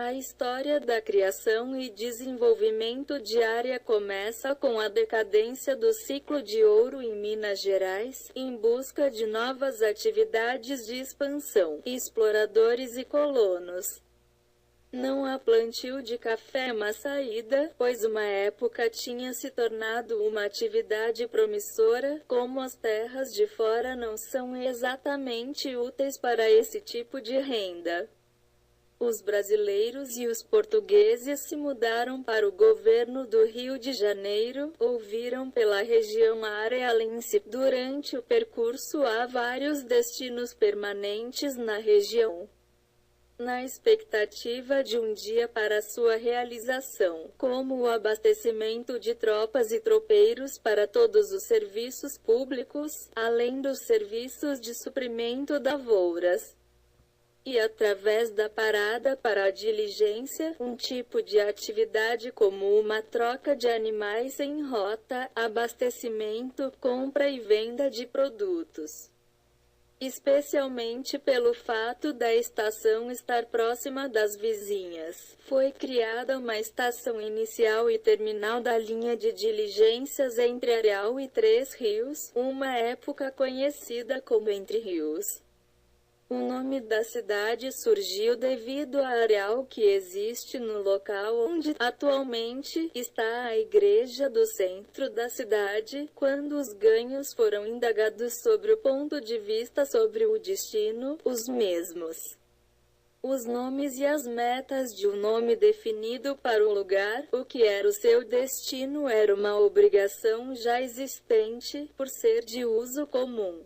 A história da criação e desenvolvimento de área começa com a decadência do ciclo de ouro em Minas Gerais, em busca de novas atividades de expansão, exploradores e colonos. Não há plantio de café uma saída, pois uma época tinha se tornado uma atividade promissora, como as terras de fora não são exatamente úteis para esse tipo de renda. Os brasileiros e os portugueses se mudaram para o governo do Rio de Janeiro, ou viram pela região arealense. Durante o percurso há vários destinos permanentes na região, na expectativa de um dia para sua realização, como o abastecimento de tropas e tropeiros para todos os serviços públicos, além dos serviços de suprimento da lavouras. E através da parada para a diligência, um tipo de atividade como uma troca de animais em rota, abastecimento, compra e venda de produtos. Especialmente pelo fato da estação estar próxima das vizinhas, foi criada uma estação inicial e terminal da linha de diligências entre Areal e Três Rios, uma época conhecida como Entre Rios. O nome da cidade surgiu devido à areal que existe no local onde, atualmente, está a igreja do centro da cidade. Quando os ganhos foram indagados sobre o ponto de vista sobre o destino, os mesmos, os nomes e as metas de um nome definido para o lugar, o que era o seu destino era uma obrigação já existente, por ser de uso comum.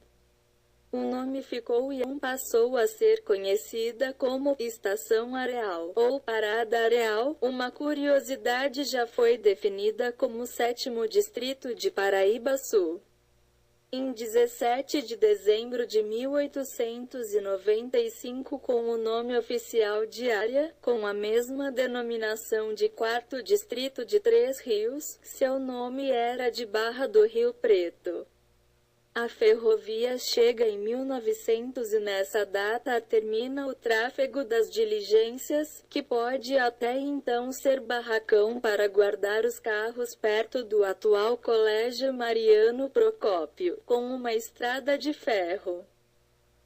O nome ficou e passou a ser conhecida como Estação Areal ou Parada Areal. Uma curiosidade, já foi definida como o 7º distrito de Paraíba Sul. Em 17 de dezembro de 1895, com o nome oficial de área, com a mesma denominação de 4º distrito de Três Rios, seu nome era de Barra do Rio Preto. A ferrovia chega em 1900 e nessa data termina o tráfego das diligências, que pode até então ser barracão para guardar os carros perto do atual Colégio Mariano Procópio, com uma estrada de ferro.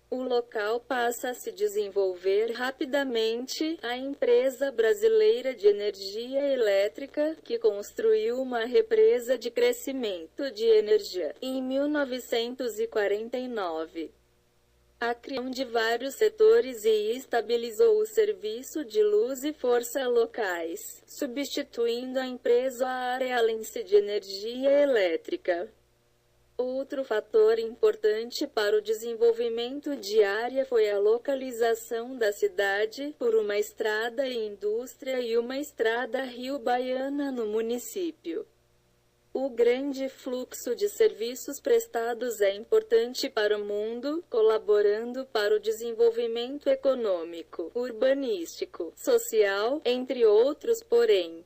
O local passa a se desenvolver rapidamente. A empresa brasileira de energia elétrica, que construiu uma represa de crescimento de energia, em 1949. A criação de vários setores e estabilizou o serviço de luz e força locais, substituindo a empresa arealense de energia elétrica. Outro fator importante para o desenvolvimento de área foi a localização da cidade, por uma estrada e indústria e uma estrada rio-baiana no município. O grande fluxo de serviços prestados é importante para o mundo, colaborando para o desenvolvimento econômico, urbanístico, social, entre outros. Porém,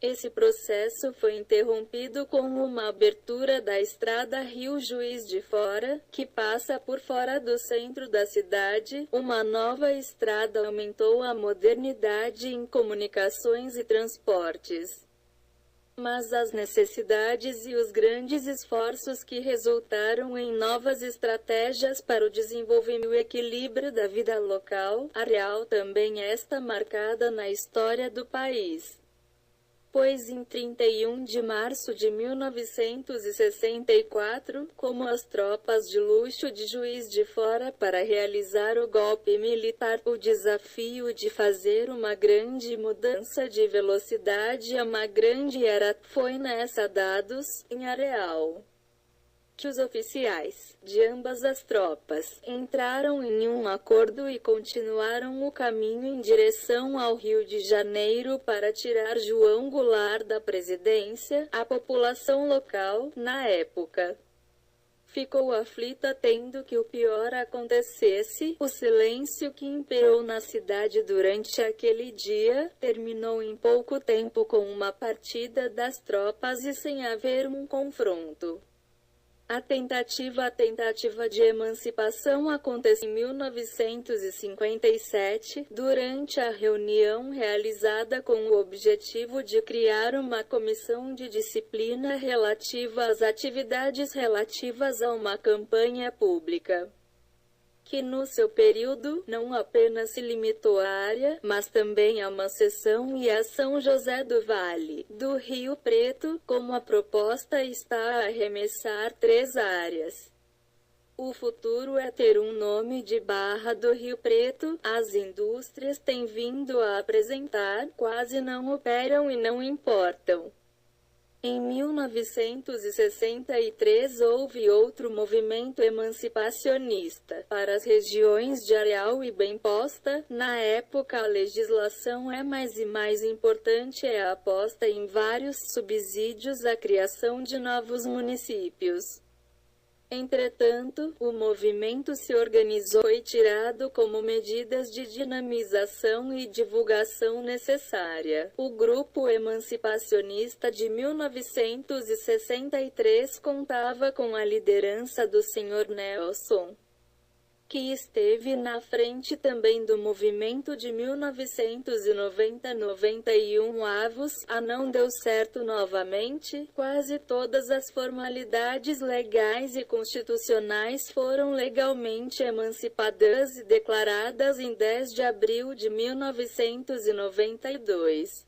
esse processo foi interrompido com uma abertura da estrada Rio Juiz de Fora, que passa por fora do centro da cidade. Uma nova estrada aumentou a modernidade em comunicações e transportes. Mas as necessidades e os grandes esforços que resultaram em novas estratégias para o desenvolvimento e o equilíbrio da vida local, areal também está marcada na história do país. Pois em 31 de março de 1964, como as tropas de luxo de Juiz de Fora para realizar o golpe militar, o desafio de fazer uma grande mudança de velocidade a uma grande era, foi nessa dados, em Areal, que os oficiais, de ambas as tropas, entraram em um acordo e continuaram o caminho em direção ao Rio de Janeiro para tirar João Goulart da presidência. A população local, na época, ficou aflita tendo que o pior acontecesse. O silêncio que imperou na cidade durante aquele dia, terminou em pouco tempo com uma partida das tropas e sem haver um confronto. A tentativa de emancipação aconteceu em 1957, durante a reunião realizada com o objetivo de criar uma comissão de disciplina relativa às atividades relativas a uma campanha pública, que no seu período, não apenas se limitou à área, mas também a uma seção e a São José do Vale, do Rio Preto, como a proposta está a arremessar 3 áreas. O futuro é ter um nome de Barra do Rio Preto. As indústrias têm vindo a apresentar, quase não operam e não importam. Em 1963 houve outro movimento emancipacionista para as regiões de Areal e Bem Posta. Na época a legislação é mais e mais importante é a aposta em vários subsídios à criação de novos municípios. Entretanto, o movimento se organizou e tirado como medidas de dinamização e divulgação necessária. O Grupo Emancipacionista de 1963 contava com a liderança do Sr. Nelson, que esteve na frente também do movimento de 1990-91 avos. Não deu certo novamente. Quase todas as formalidades legais e constitucionais foram legalmente emancipadas e declaradas em 10 de abril de 1992.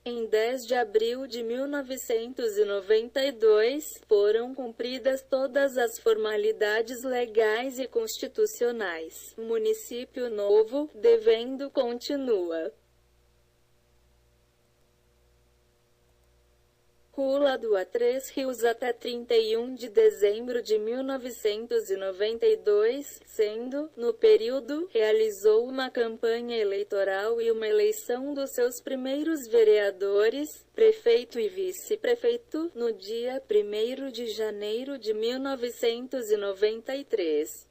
Em 10 de abril de 1992, foram cumpridas todas as formalidades legais e constitucionais. Município novo, devendo continua. Rua do A3 Rios até 31 de dezembro de 1992, sendo, no período, realizou uma campanha eleitoral e uma eleição dos seus primeiros vereadores, prefeito e vice-prefeito, no dia 1º de janeiro de 1993.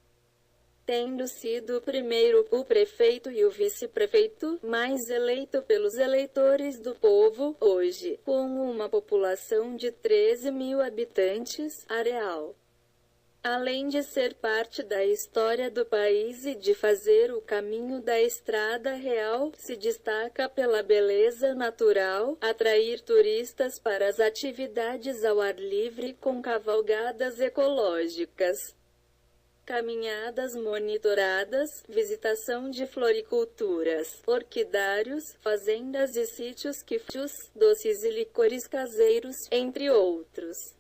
Tendo sido primeiro o prefeito e o vice-prefeito mais eleito pelos eleitores do povo, hoje, com uma população de 13 mil habitantes, Areal, além de ser parte da história do país e de fazer o caminho da Estrada Real, se destaca pela beleza natural, atrair turistas para as atividades ao ar livre com cavalgadas ecológicas, caminhadas monitoradas, visitação de floriculturas, orquidários, fazendas e sítios doces e licores caseiros, entre outros.